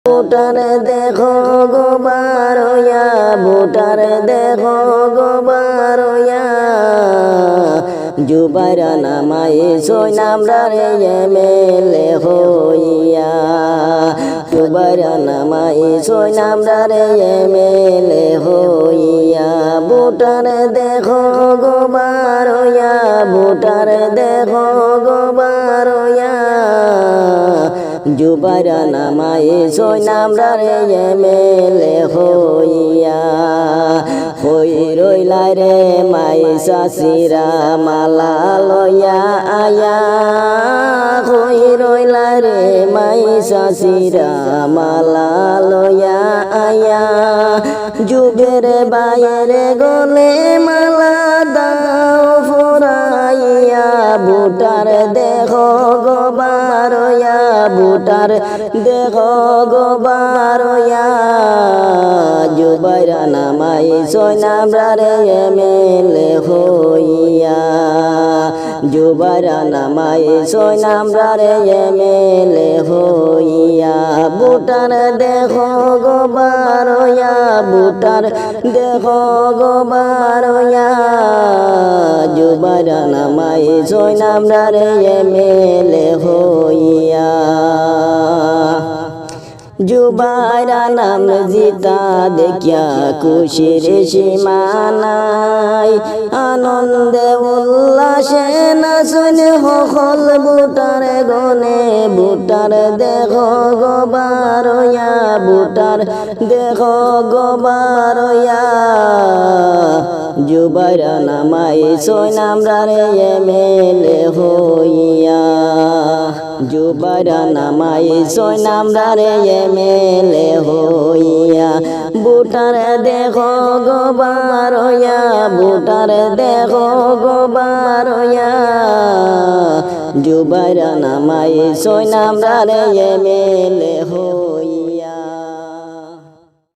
বুটার দেখো গোবারয়া বুটার দেখো গোবারয়া জুবাইরা নামাই সোনামরারে এমএলএ হইয়া জুবাইরা নামাই সোনামরারে এমএলএ হইয়া বুটার দেখো গোবারয়া বুটার দেখো গোবারয়া জুবাইরা নামাই সোনামরারে এমএলএ হইয়া হই রইলা রে মাই শাশিরা মালা লইয়া আয়া হই রইলা রে মাই শাশিরা মালা লইয়া আয়া যুগের বাইরে গলে মালা দাও ফুরাইয়া বুটার দেখো গোবারয়া বুটার দেখো গোবারয়া জুবাইরা নামাই সোনামরারে এমএলএ হইয়া জুবাইরা নামাই সোনামরারে এমএলএ হইয়া বুটার দেখো গোবারয়া বুটার দেখো গোবারয়া জুবাইরা নামাই সোনামরারে এমএলএ হইয়া জুবাইরা নাম জিতা দেখিয়া খুশির সীমানাই আনন্দে উল্লাসে নাচন হল বুটার গনে বুটার দেখো গোবারয়া বুটার দেখো গোবারয়া জুবাইরা নামাই সোনামরারে এমএলএ হইয়া জুবাইরা নামাই সোনামরারে এমএলএ হইয়া বুটার দেখো গোবারয়া বুটার দেখো গোবারয়া জুবাইরা নামাই সোনামরারে এমএলএ হইয়া।